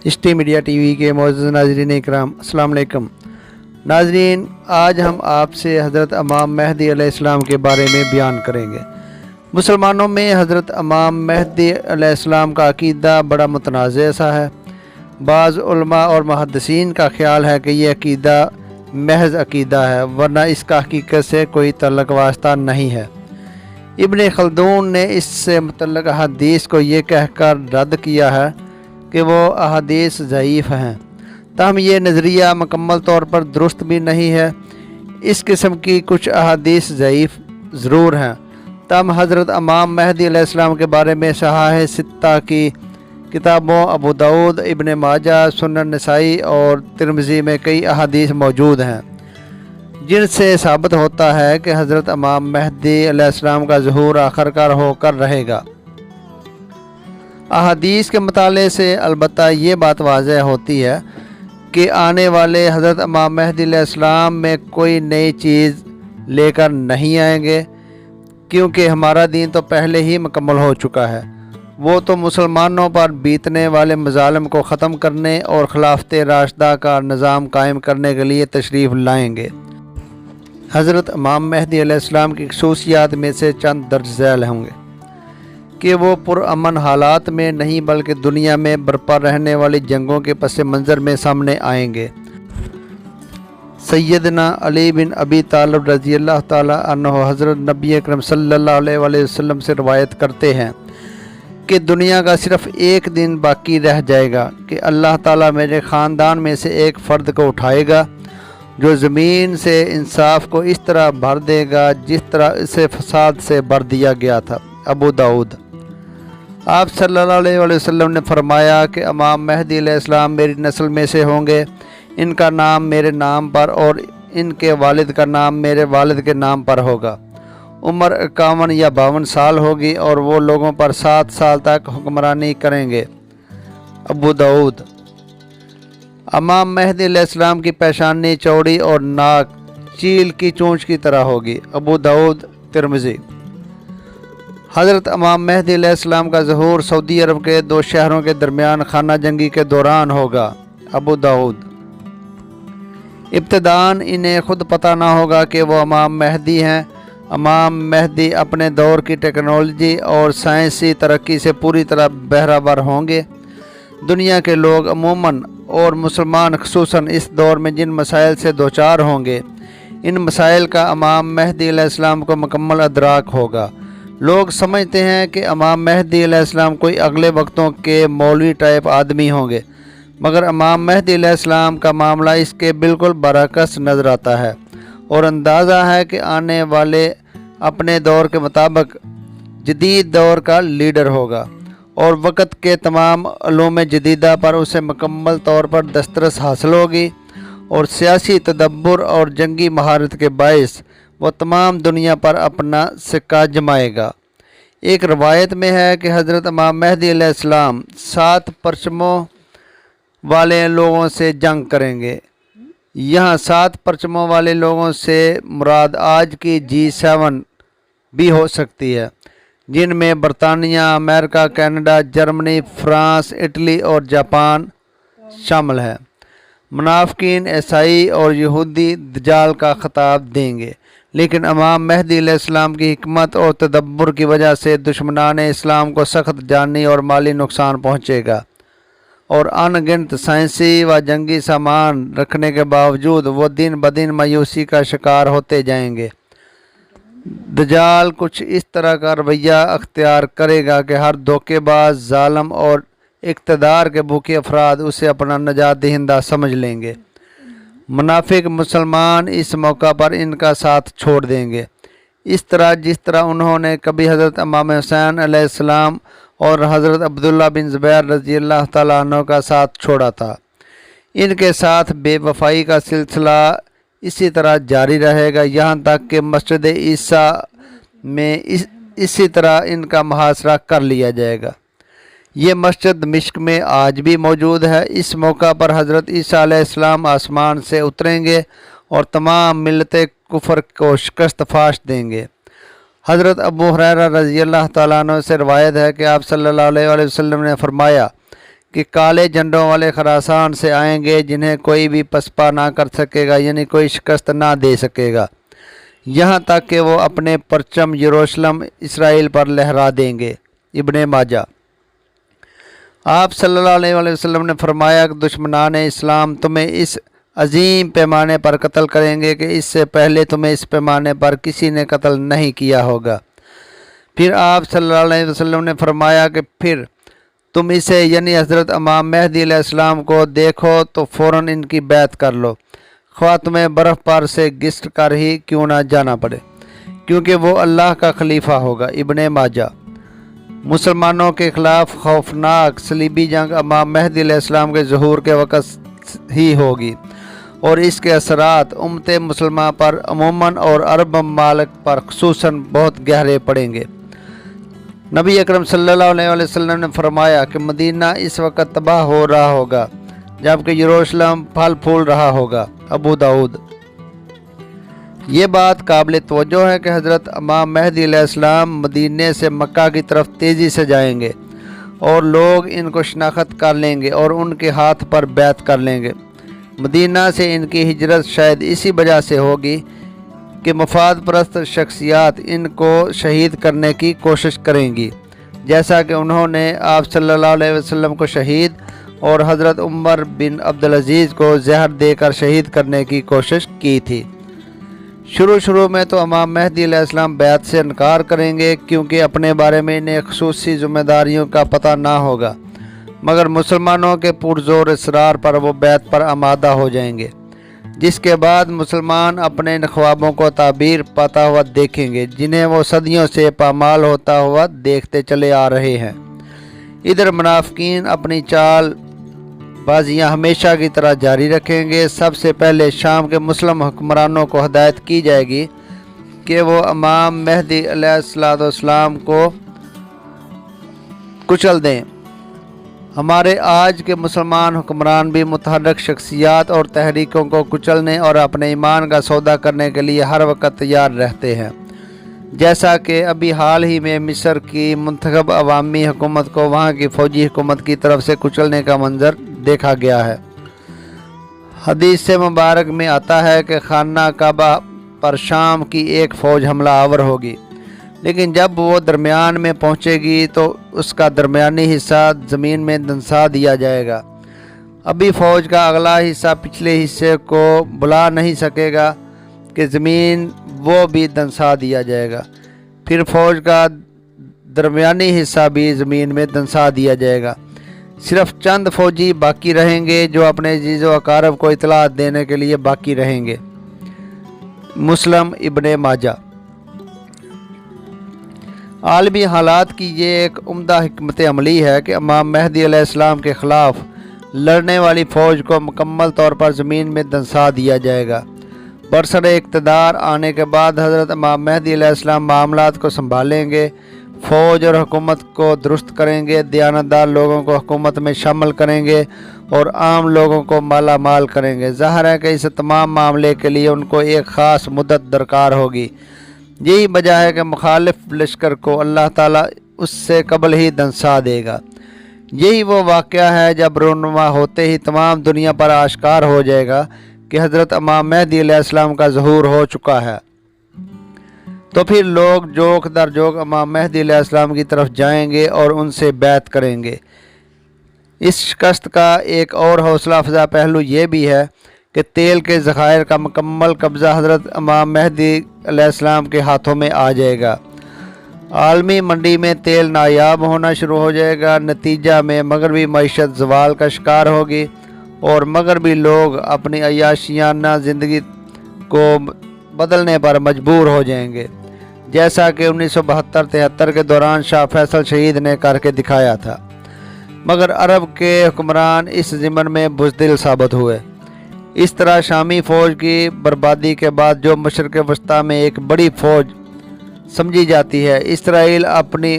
HT media T V کے معزز ناظرین اکرام، السلام علیکم ناظرین۔ آج ہم آپ سے حضرت امام مہدی علیہ السلام کے بارے میں بیان کریں گے۔ مسلمانوں میں حضرت امام مہدی علیہ السلام کا عقیدہ بڑا متنازع سا ہے۔ بعض علماء اور محدثین کا خیال ہے کہ یہ عقیدہ محض عقیدہ ہے، ورنہ اس کا حقیقت سے کوئی تعلق واسطہ نہیں ہے۔ ابن خلدون نے اس سے متعلق احادیث کو یہ کہہ کر رد کیا ہے کہ وہ احادیث ضعیف ہیں، تاہم یہ نظریہ مکمل طور پر درست بھی نہیں ہے۔ اس قسم کی کچھ احادیث ضعیف ضرور ہیں، تاہم حضرت امام مہدی علیہ السلام کے بارے میں صحاح ستہ کی کتابوں ابو داؤد، ابن ماجہ، سنن نسائی اور ترمذی میں کئی احادیث موجود ہیں جن سے ثابت ہوتا ہے کہ حضرت امام مہدی علیہ السلام کا ظہور آخر کار ہو کر رہے گا۔ احادیث کے مطالعے سے البتہ یہ بات واضح ہوتی ہے کہ آنے والے حضرت امام مہدی علیہ السلام میں کوئی نئی چیز لے کر نہیں آئیں گے، کیونکہ ہمارا دین تو پہلے ہی مکمل ہو چکا ہے۔ وہ تو مسلمانوں پر بیتنے والے مظالم کو ختم کرنے اور خلافت راشدہ کا نظام قائم کرنے کے لیے تشریف لائیں گے۔ حضرت امام مہدی علیہ السلام کی خصوصیات میں سے چند درج ذیل ہوں گے کہ وہ پرامن حالات میں نہیں بلکہ دنیا میں برپا رہنے والی جنگوں کے پس منظر میں سامنے آئیں گے۔ سیدنا علی بن ابی طالب رضی اللہ تعالی عنہ حضرت نبی اکرم صلی اللہ علیہ وآلہ وسلم سے روایت کرتے ہیں کہ دنیا کا صرف ایک دن باقی رہ جائے گا کہ اللہ تعالیٰ میرے خاندان میں سے ایک فرد کو اٹھائے گا جو زمین سے انصاف کو اس طرح بھر دے گا جس طرح اسے فساد سے بھر دیا گیا تھا۔ ابو داؤد۔ آپ صلی اللہ علیہ وآلہ وسلم نے فرمایا کہ امام مہدی علیہ السلام میری نسل میں سے ہوں گے، ان کا نام میرے نام پر اور ان کے والد کا نام میرے والد کے نام پر ہوگا۔ عمر 51 یا 52 سال ہوگی اور وہ لوگوں پر 7 سال تک حکمرانی کریں گے۔ ابو داؤد۔ امام مہدی علیہ السلام کی پیشانی چوڑی اور ناک چیل کی چونچ کی طرح ہوگی۔ ابو داؤد، ترمذی۔ حضرت امام مہدی علیہ السلام کا ظہور سعودی عرب کے 2 شہروں کے درمیان خانہ جنگی کے دوران ہوگا۔ ابو داؤد۔ ابتداً انہیں خود پتہ نہ ہوگا کہ وہ امام مہدی ہیں۔ امام مہدی اپنے دور کی ٹیکنالوجی اور سائنسی ترقی سے پوری طرح بہرہ بر ہوں گے۔ دنیا کے لوگ عموماً اور مسلمان خصوصاً اس دور میں جن مسائل سے دوچار ہوں گے، ان مسائل کا امام مہدی علیہ السلام کو مکمل ادراک ہوگا۔ لوگ سمجھتے ہیں کہ امام مہدی علیہ السلام کوئی اگلے وقتوں کے مولوی ٹائپ آدمی ہوں گے، مگر امام مہدی علیہ السلام کا معاملہ اس کے بالکل برعکس نظر آتا ہے، اور اندازہ ہے کہ آنے والے اپنے دور کے مطابق جدید دور کا لیڈر ہوگا اور وقت کے تمام علوم جدیدہ پر اسے مکمل طور پر دسترس حاصل ہوگی، اور سیاسی تدبر اور جنگی مہارت کے باعث وہ تمام دنیا پر اپنا سکہ جمائے گا۔ ایک روایت میں ہے کہ حضرت امام مہدی علیہ السلام 7 پرچموں والے لوگوں سے جنگ کریں گے۔ یہاں 7 پرچموں والے لوگوں سے مراد آج کی G7 بھی ہو سکتی ہے، جن میں برطانیہ، امریکہ، کینیڈا، جرمنی، فرانس، اٹلی اور جاپان شامل ہے۔ منافقین عیسائی اور یہودی دجال کا خطاب دیں گے، لیکن امام مہدی علیہ السلام کی حکمت اور تدبر کی وجہ سے دشمنان اسلام کو سخت جانی اور مالی نقصان پہنچے گا، اور ان گنت سائنسی و جنگی سامان رکھنے کے باوجود وہ دن بدن مایوسی کا شکار ہوتے جائیں گے۔ دجال کچھ اس طرح کا رویہ اختیار کرے گا کہ ہر دھوکے باز، ظالم اور اقتدار کے بھوکے افراد اسے اپنا نجات دہندہ سمجھ لیں گے۔ منافق مسلمان اس موقع پر ان کا ساتھ چھوڑ دیں گے، اس طرح جس طرح انہوں نے کبھی حضرت امام حسین علیہ السلام اور حضرت عبداللہ بن زبیر رضی اللہ تعالیٰ عنہ کا ساتھ چھوڑا تھا۔ ان کے ساتھ بے وفائی کا سلسلہ اسی طرح جاری رہے گا یہاں تک کہ مسجد عیسیٰ میں اسی طرح ان کا محاصرہ کر لیا جائے گا۔ یہ مسجد دمشق میں آج بھی موجود ہے۔ اس موقع پر حضرت عیسیٰ علیہ السلام آسمان سے اتریں گے اور تمام ملت کفر کو شکست فاش دیں گے۔ حضرت ابو ہریرہ رضی اللہ تعالیٰ عنہ سے روایت ہے کہ آپ صلی اللہ علیہ وآلہ وسلم نے فرمایا کہ کالے جھنڈوں والے خراسان سے آئیں گے جنہیں کوئی بھی پسپا نہ کر سکے گا، یعنی کوئی شکست نہ دے سکے گا، یہاں تک کہ وہ اپنے پرچم یروشلم اسرائیل پر لہرا دیں گے۔ ابن ماجہ۔ آپ صلی اللہ علیہ وسلم نے فرمایا کہ دشمنان اسلام تمہیں اس عظیم پیمانے پر قتل کریں گے کہ اس سے پہلے تمہیں اس پیمانے پر کسی نے قتل نہیں کیا ہوگا۔ پھر آپ صلی اللہ علیہ وسلم نے فرمایا کہ پھر تم اسے یعنی حضرت امام مہدی علیہ السلام کو دیکھو تو فوراً ان کی بیعت کر لو، خواہ تمہیں برف پر سے گھسٹ کر ہی کیوں نہ جانا پڑے، کیونکہ وہ اللہ کا خلیفہ ہوگا۔ ابن ماجہ۔ مسلمانوں کے خلاف خوفناک صلیبی جنگ امام مہدی علیہ السلام کے ظہور کے وقت ہی ہوگی، اور اس کے اثرات امت مسلمہ پر عموماً اور عرب ممالک پر خصوصاً بہت گہرے پڑیں گے۔ نبی اکرم صلی اللہ علیہ وسلم نے فرمایا کہ مدینہ اس وقت تباہ ہو رہا ہوگا جبکہ یروشلم پھل پھول رہا ہوگا۔ ابو داؤد۔ یہ بات قابل توجہ ہے کہ حضرت امام مہدی علیہ السلام مدینے سے مکہ کی طرف تیزی سے جائیں گے اور لوگ ان کو شناخت کر لیں گے اور ان کے ہاتھ پر بیعت کر لیں گے۔ مدینہ سے ان کی ہجرت شاید اسی وجہ سے ہوگی کہ مفاد پرست شخصیات ان کو شہید کرنے کی کوشش کریں گی، جیسا کہ انہوں نے آپ صلی اللہ علیہ وسلم کو شہید اور حضرت عمر بن عبدالعزیز کو زہر دے کر شہید کرنے کی کوشش کی تھی۔ شروع میں تو امام مہدی علیہ السلام بیعت سے انکار کریں گے کیونکہ اپنے بارے میں انہیں خصوصی ذمہ داریوں کا پتہ نہ ہوگا، مگر مسلمانوں کے پرزور اصرار پر وہ بیعت پر آمادہ ہو جائیں گے، جس کے بعد مسلمان اپنے ان خوابوں کو تعبیر پاتا ہوا دیکھیں گے جنہیں وہ صدیوں سے پامال ہوتا ہوا دیکھتے چلے آ رہے ہیں۔ ادھر منافقین اپنی چال بازیاں ہمیشہ کی طرح جاری رکھیں گے۔ سب سے پہلے شام کے مسلم حکمرانوں کو ہدایت کی جائے گی کہ وہ امام مہدی علیہ السلام کو کچل دیں۔ ہمارے آج کے مسلمان حکمران بھی متحرک شخصیات اور تحریکوں کو کچلنے اور اپنے ایمان کا سودا کرنے کے لیے ہر وقت تیار رہتے ہیں، جیسا کہ ابھی حال ہی میں مصر کی منتخب عوامی حکومت کو وہاں کی فوجی حکومت کی طرف سے کچلنے کا منظر دیکھا گیا ہے۔ حدیث سے مبارک میں آتا ہے کہ خانہ کعبہ پر شام کی ایک فوج حملہ آور ہوگی، لیکن جب وہ درمیان میں پہنچے گی تو اس کا درمیانی حصہ زمین میں دنسا دیا جائے گا۔ ابھی فوج کا اگلا حصہ پچھلے حصے کو بلا نہیں سکے گا کہ زمین وہ بھی دنسا دیا جائے گا، پھر فوج کا درمیانی حصہ بھی زمین میں دنسا دیا جائے گا۔ صرف چند فوجی باقی رہیں گے جو اپنے عزیز و اقارب کو اطلاع دینے کے لیے باقی رہیں گے۔ مسلم ابن ماجہ۔ عالمی حالات کی یہ ایک عمدہ حکمت عملی ہے کہ امام مہدی علیہ السلام کے خلاف لڑنے والی فوج کو مکمل طور پر زمین میں دنسا دیا جائے گا۔ برسر اقتدار آنے کے بعد حضرت امام مہدی علیہ السلام معاملات کو سنبھالیں گے، فوج اور حکومت کو درست کریں گے، دیانتدار لوگوں کو حکومت میں شامل کریں گے اور عام لوگوں کو مالا مال کریں گے۔ ظاہر ہے کہ اس تمام معاملے کے لیے ان کو ایک خاص مدت درکار ہوگی۔ یہی وجہ ہے کہ مخالف لشکر کو اللہ تعالیٰ اس سے قبل ہی دنسا دے گا۔ یہی وہ واقعہ ہے جب رونما ہوتے ہی تمام دنیا پر آشکار ہو جائے گا کہ حضرت امام مہدی علیہ السلام کا ظہور ہو چکا ہے، تو پھر لوگ جوک در جوک امام مہدی علیہ السلام کی طرف جائیں گے اور ان سے بیعت کریں گے۔ اس شکست کا ایک اور حوصلہ افزا پہلو یہ بھی ہے کہ تیل کے ذخائر کا مکمل قبضہ حضرت امام مہدی علیہ السلام کے ہاتھوں میں آ جائے گا۔ عالمی منڈی میں تیل نایاب ہونا شروع ہو جائے گا، نتیجہ میں مغربی معیشت زوال کا شکار ہوگی اور مغربی لوگ اپنی عیاشیانہ زندگی کو بدلنے پر مجبور ہو جائیں گے، جیسا کہ 1972-73 کے دوران شاہ فیصل شہید نے کر کے دکھایا تھا۔ مگر عرب کے حکمران اس ضمن میں بزدل ثابت ہوئے۔ اس طرح شامی فوج کی بربادی کے بعد جو مشرق وسطیٰ میں ایک بڑی فوج سمجھی جاتی ہے، اسرائیل اپنی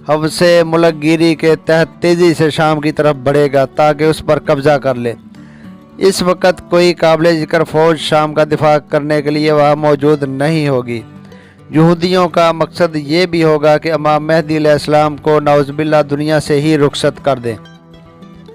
حوث ملک گیری کے تحت تیزی سے شام کی طرف بڑھے گا تاکہ اس پر قبضہ کر لے۔ اس وقت کوئی قابل ذکر فوج شام کا دفاع کرنے کے لیے وہاں موجود نہیں ہوگی۔ یہودیوں کا مقصد یہ بھی ہوگا کہ امام مہدی علیہ السلام کو نعوذ باللہ دنیا سے ہی رخصت کر دیں۔